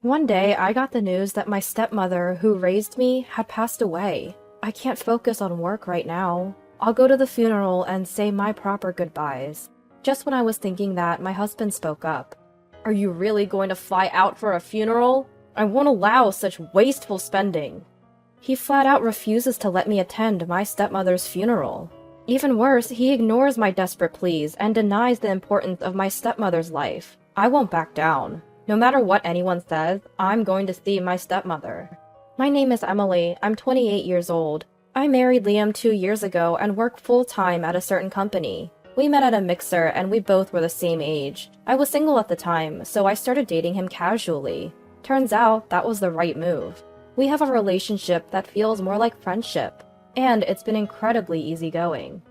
One day, I got the news that my stepmother, who raised me, had passed away. I can't focus on work right now. I'll go to the funeral and say my proper goodbyes. Just when I was thinking that, my husband spoke up. Are you really going to fly out for a funeral? I won't allow such wasteful spending. He flat out refuses to let me attend my stepmother's funeral. Even worse, he ignores my desperate pleas and denies the importance of my stepmother's life. I won't back down. No matter what anyone says, I'm going to see my stepmother. My name is Emily. I'm 28 years old. I married Liam 2 years ago and work full-time at a certain company. We met at a mixer and we both were the same age. I was single at the time, so I started dating him casually. Turns out that was the right move. We have a relationship that feels more like friendship, and it's been incredibly easygoing.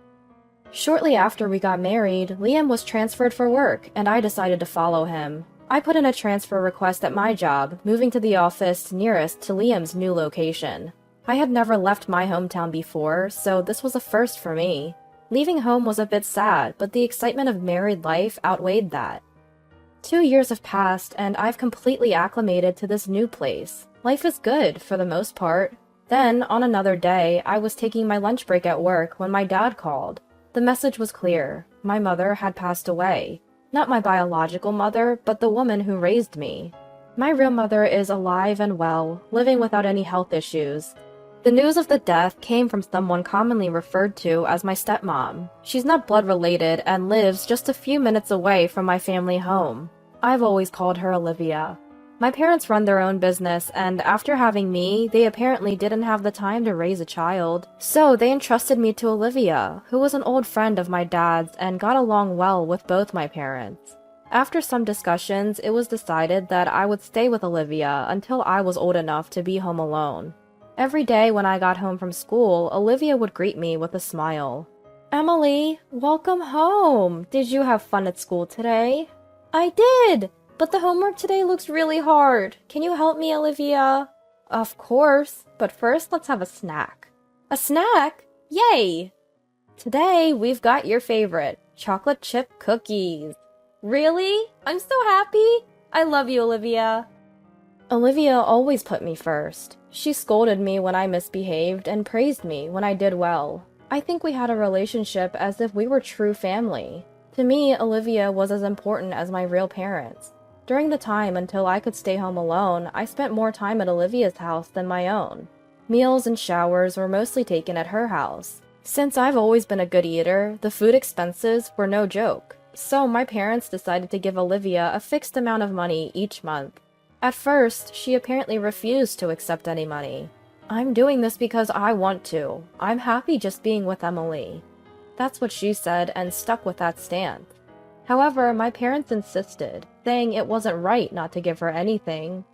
Shortly after we got married, Liam was transferred for work, and I decided to follow him. I put in a transfer request at my job, moving to the office nearest to Liam's new location. I had never left my hometown before, so this was a first for me. Leaving home was a bit sad, but the excitement of married life outweighed that. 2 years have passed, and I've completely acclimated to this new place. Life is good, for the most part. Then, on another day, I was taking my lunch break at work when my dad called. The message was clear. My mother had passed away. Not my biological mother, but the woman who raised me. My real mother is alive and well, living without any health issues. The news of the death came from someone commonly referred to as my stepmom. She's not blood related and lives just a few minutes away from my family home. I've always called her Olivia. My parents run their own business, and after having me, they apparently didn't have the time to raise a child. So they entrusted me to Olivia, who was an old friend of my dad's and got along well with both my parents. After some discussions, it was decided that I would stay with Olivia until I was old enough to be home alone. Every day when I got home from school, Olivia would greet me with a smile. "Emily, welcome home! Did you have fun at school today?" "I did! But the homework today looks really hard. Can you help me, Olivia?" "Of course, but first let's have a snack." "A snack? Yay! Today we've got your favorite, chocolate chip cookies." "Really? I'm so happy! I love you, Olivia." Olivia always put me first. She scolded me when I misbehaved and praised me when I did well. I think we had a relationship as if we were true family. To me, Olivia was as important as my real parents. During the time until I could stay home alone, I spent more time at Olivia's house than my own. Meals and showers were mostly taken at her house. Since I've always been a good eater, the food expenses were no joke. So my parents decided to give Olivia a fixed amount of money each month. At first, she apparently refused to accept any money. "I'm doing this because I want to. I'm happy just being with Emily." That's what she said and stuck with that stance. However, my parents insisted, saying it wasn't right not to give her anything.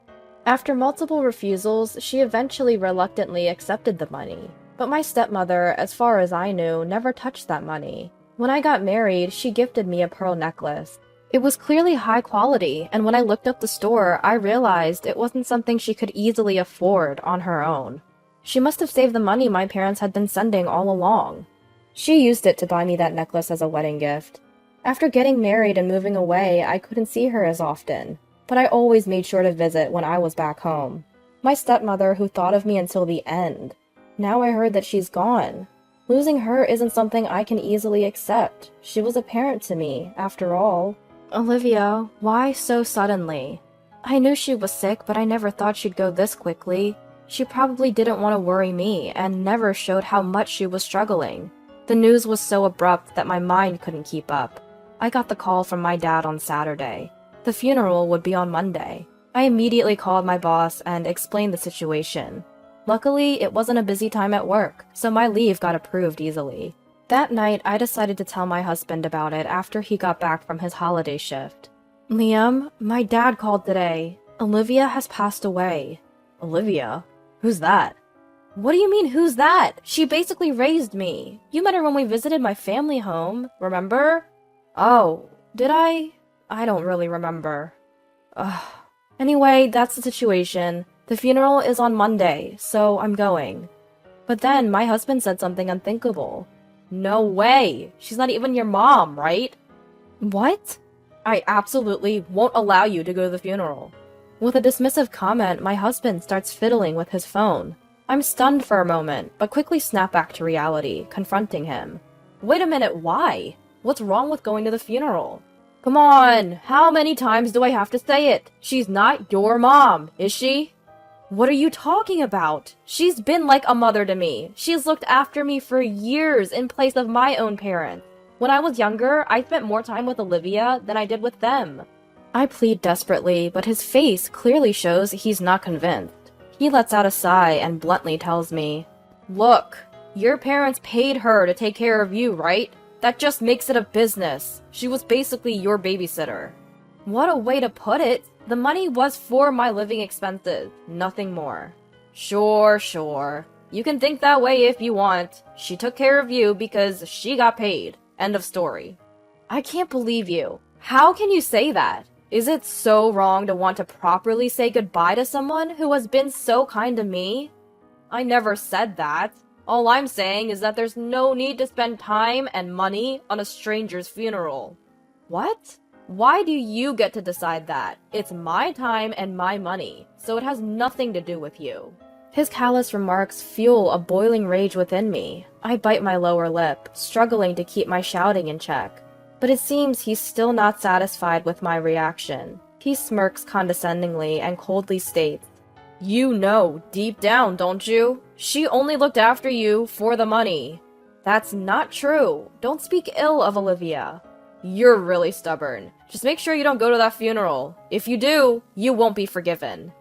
After multiple refusals, she eventually reluctantly accepted the money. But my stepmother, as far as I knew, never touched that money. When I got married, she gifted me a pearl necklace. It was clearly high quality, and when I looked up the store, I realized it wasn't something she could easily afford on her own. She must have saved the money my parents had been sending all along. She used it to buy me that necklace as a wedding gift. After getting married and moving away, I couldn't see her as often, but I always made sure to visit when I was back home. My stepmother who thought of me until the end. Now I heard that she's gone. Losing her isn't something I can easily accept. She was a parent to me, after all. "Olivia, why so suddenly?" "I knew she was sick, but I never thought she'd go this quickly. She probably didn't want to worry me and never showed how much she was struggling. The news was so abrupt that my mind couldn't keep up. I got the call from my dad on Saturday. The funeral would be on Monday. I immediately called my boss and explained the situation. Luckily, it wasn't a busy time at work, so my leave got approved easily. That night, I decided to tell my husband about it after he got back from his holiday shift. "Liam, my dad called today. Olivia has passed away." "Olivia? Who's that?" "What do you mean, who's that? She basically raised me. You met her when we visited my family home, remember?" "Oh, did I? I don't really remember." Ugh. Anyway, that's the situation. The funeral is on Monday, so I'm going. But then my husband said something unthinkable. "No way! She's not even your mom, right?" "What?" "I absolutely won't allow you to go to the funeral." With a dismissive comment, my husband starts fiddling with his phone. I'm stunned for a moment, but quickly snap back to reality, confronting him. Wait a minute, why? What's wrong with going to the funeral? Come on, how many times do I have to say it? She's not your mom, is she? What are you talking about? She's been like a mother to me. She's looked after me for years in place of my own parents. When I was younger, I spent more time with Olivia than I did with them. I plead desperately, but his face clearly shows he's not convinced. He lets out a sigh and bluntly tells me, Look, your parents paid her to take care of you, right? That just makes it a business. She was basically your babysitter. What a way to put it. The money was for my living expenses, nothing more. Sure. You can think that way if you want. She took care of you because she got paid. End of story. I can't believe you. How can you say that? Is it so wrong to want to properly say goodbye to someone who has been so kind to me? I never said that. All I'm saying is that there's no need to spend time and money on a stranger's funeral. What? Why do you get to decide that? It's my time and my money, so it has nothing to do with you. His callous remarks fuel a boiling rage within me. I bite my lower lip, struggling to keep my shouting in check. But it seems he's still not satisfied with my reaction. He smirks condescendingly and coldly states, You know, deep down, don't you? She only looked after you for the money. That's not true. Don't speak ill of Olivia. You're really stubborn. Just make sure you don't go to that funeral. If you do, you won't be forgiven.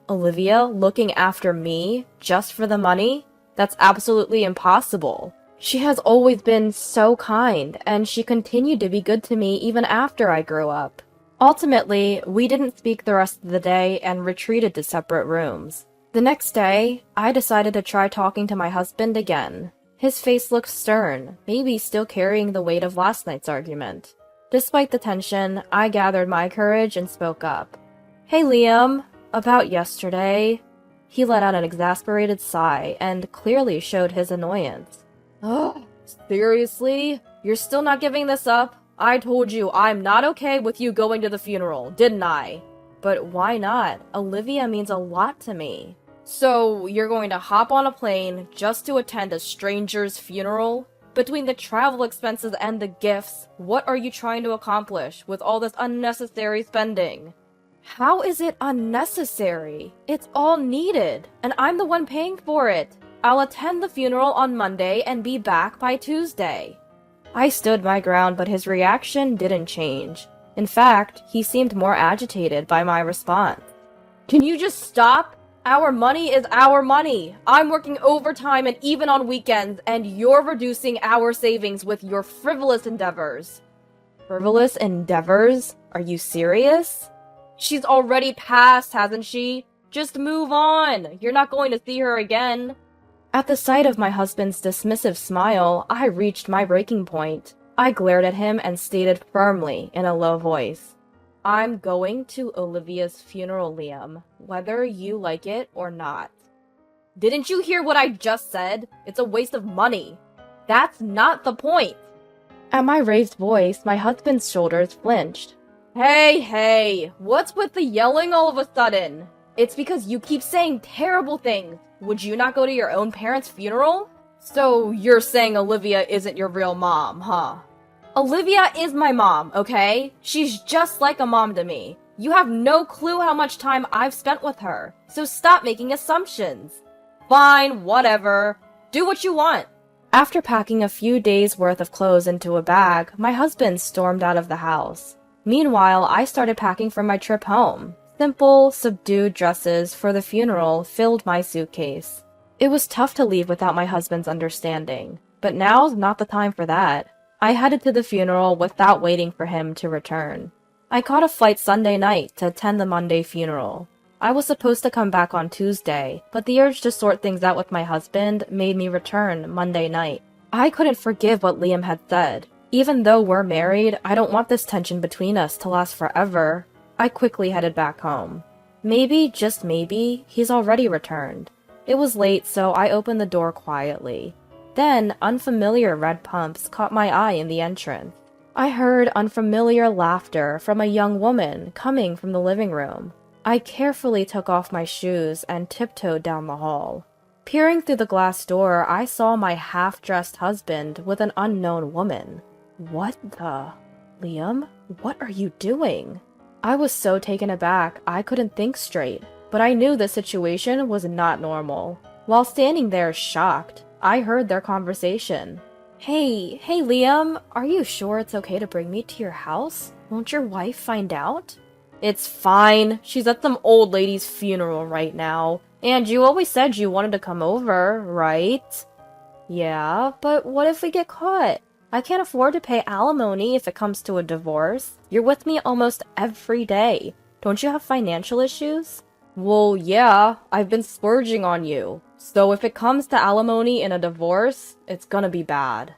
Olivia looking after me just for the money? That's absolutely impossible. She has always been so kind, and she continued to be good to me even after I grew up. Ultimately, we didn't speak the rest of the day and retreated to separate rooms. The next day, I decided to try talking to my husband again. His face looked stern, maybe still carrying the weight of last night's argument. Despite the tension, I gathered my courage and spoke up. Hey Liam, about yesterday. He let out an exasperated sigh and clearly showed his annoyance. Ugh, seriously? You're still not giving this up? I told you I'm not okay with you going to the funeral, didn't I? But why not? Olivia means a lot to me. So, you're going to hop on a plane just to attend a stranger's funeral? Between the travel expenses and the gifts, what are you trying to accomplish with all this unnecessary spending? How is it unnecessary? It's all needed, and I'm the one paying for it. I'll attend the funeral on Monday and be back by Tuesday. I stood my ground, but his reaction didn't change. In fact, he seemed more agitated by my response. Can you just stop? Our money is our money. I'm working overtime and even on weekends, and you're reducing our savings with your frivolous endeavors. Frivolous endeavors? Are you serious? She's already passed, hasn't she? Just move on. You're not going to see her again. At the sight of my husband's dismissive smile, I reached my breaking point. I glared at him and stated firmly in a low voice, I'm going to Olivia's funeral, Liam, whether you like it or not. Didn't you hear what I just said? It's a waste of money. That's not the point. At my raised voice, my husband's shoulders flinched. Hey, what's with the yelling all of a sudden? It's because you keep saying terrible things. Would you not go to your own parents' funeral? So you're saying Olivia isn't your real mom, huh? Olivia is my mom, okay? She's just like a mom to me. You have no clue how much time I've spent with her, so stop making assumptions. Fine, whatever. Do what you want. After packing a few days' worth of clothes into a bag, my husband stormed out of the house. Meanwhile, I started packing for my trip home. Simple, subdued dresses for the funeral filled my suitcase. It was tough to leave without my husband's understanding, but now's not the time for that. I headed to the funeral without waiting for him to return. I caught a flight Sunday night to attend the Monday funeral. I was supposed to come back on Tuesday, but the urge to sort things out with my husband made me return Monday night. I couldn't forgive what Liam had said. Even though we're married, I don't want this tension between us to last forever. I quickly headed back home. Maybe, just maybe, he's already returned. It was late, so I opened the door quietly. Then, unfamiliar red pumps caught my eye in the entrance. I heard unfamiliar laughter from a young woman coming from the living room. I carefully took off my shoes and tiptoed down the hall. Peering through the glass door, I saw my half-dressed husband with an unknown woman. What the... Liam, what are you doing? I was so taken aback I couldn't think straight, but I knew the situation was not normal. While standing there shocked, I heard their conversation. Hey, Liam, are you sure it's okay to bring me to your house? Won't your wife find out? It's fine. She's at some old lady's funeral right now. And you always said you wanted to come over, right? Yeah, but what if we get caught? I can't afford to pay alimony if it comes to a divorce. You're with me almost every day. Don't you have financial issues? Well, yeah, I've been splurging on you. So if it comes to alimony in a divorce, it's gonna be bad.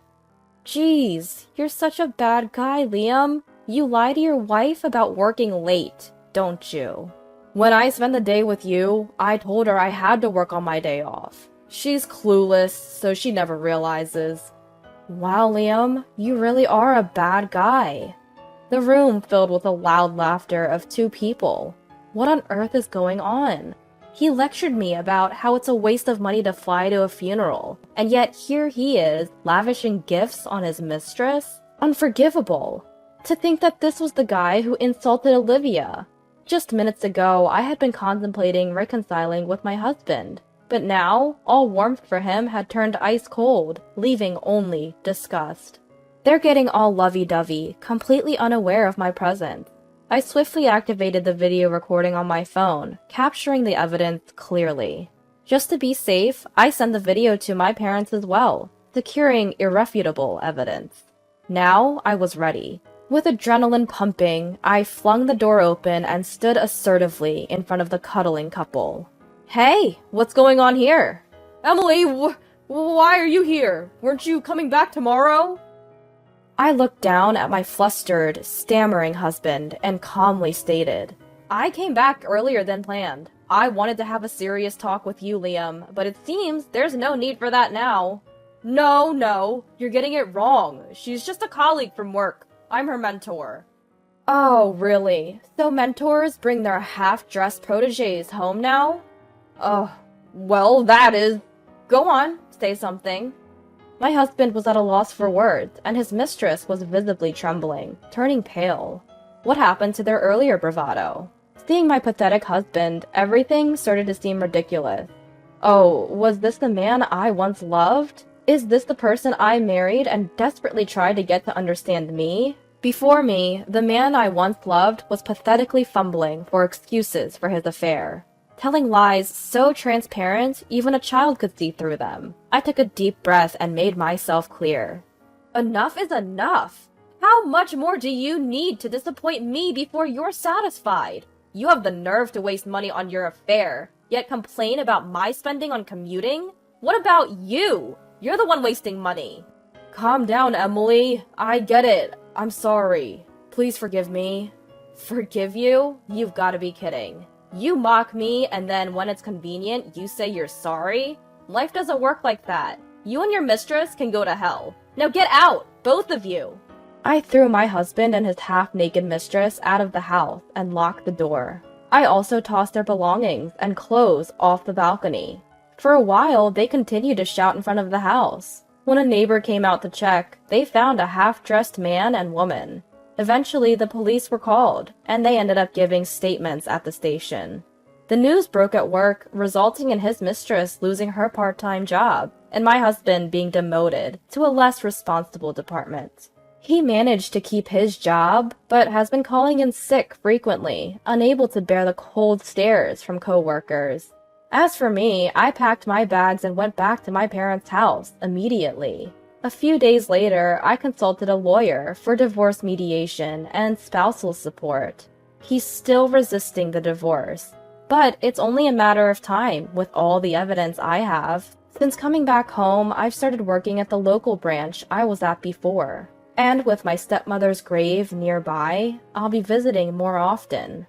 Jeez, you're such a bad guy, Liam. You lie to your wife about working late, don't you? When I spend the day with you, I told her I had to work on my day off. She's clueless, so she never realizes. Wow, Liam, you really are a bad guy. The room filled with the loud laughter of two people. What on earth is going on? He lectured me about how it's a waste of money to fly to a funeral, and yet here he is, lavishing gifts on his mistress? Unforgivable. To think that this was the guy who insulted Olivia. Just minutes ago, I had been contemplating reconciling with my husband, but now, all warmth for him had turned ice cold, leaving only disgust. They're getting all lovey-dovey, completely unaware of my presence. I swiftly activated the video recording on my phone, capturing the evidence clearly. Just to be safe, I sent the video to my parents as well, securing irrefutable evidence. Now I was ready. With adrenaline pumping, I flung the door open and stood assertively in front of the cuddling couple. Hey, what's going on here? Emily, why are you here? Weren't you coming back tomorrow? I looked down at my flustered, stammering husband and calmly stated, I came back earlier than planned. I wanted to have a serious talk with you, Liam, but it seems there's no need for that now. No, you're getting it wrong. She's just a colleague from work. I'm her mentor. Oh, really? So mentors bring their half-dressed protégés home now? Oh, well, that is... Go on, say something. My husband was at a loss for words, and his mistress was visibly trembling, turning pale. What happened to their earlier bravado? Seeing my pathetic husband, everything started to seem ridiculous. Oh, was this the man I once loved? Is this the person I married and desperately tried to get to understand me? Before me, the man I once loved was pathetically fumbling for excuses for his affair, telling lies so transparent even a child could see through them. I took a deep breath and made myself clear. Enough is enough! How much more do you need to disappoint me before you're satisfied? You have the nerve to waste money on your affair, yet complain about my spending on commuting? What about you? You're the one wasting money. Calm down, Emily. I get it. I'm sorry. Please forgive me. Forgive you? You've got to be kidding. You mock me, and then when it's convenient, you say you're sorry? Life doesn't work like that. You and your mistress can go to hell. Now get out, both of you! I threw my husband and his half-naked mistress out of the house and locked the door. I also tossed their belongings and clothes off the balcony. For a while, they continued to shout in front of the house. When a neighbor came out to check, they found a half-dressed man and woman. Eventually, the police were called, and they ended up giving statements at the station. The news broke at work, resulting in his mistress losing her part-time job, and my husband being demoted to a less responsible department. He managed to keep his job, but has been calling in sick frequently, unable to bear the cold stares from co-workers. As for me, I packed my bags and went back to my parents' house immediately. A few days later, I consulted a lawyer for divorce mediation and spousal support. He's still resisting the divorce, but it's only a matter of time with all the evidence I have. Since coming back home, I've started working at the local branch I was at before. And with my stepmother's grave nearby, I'll be visiting more often.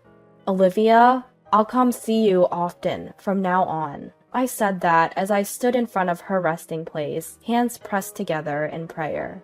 Olivia, I'll come see you often from now on. I said that as I stood in front of her resting place, hands pressed together in prayer.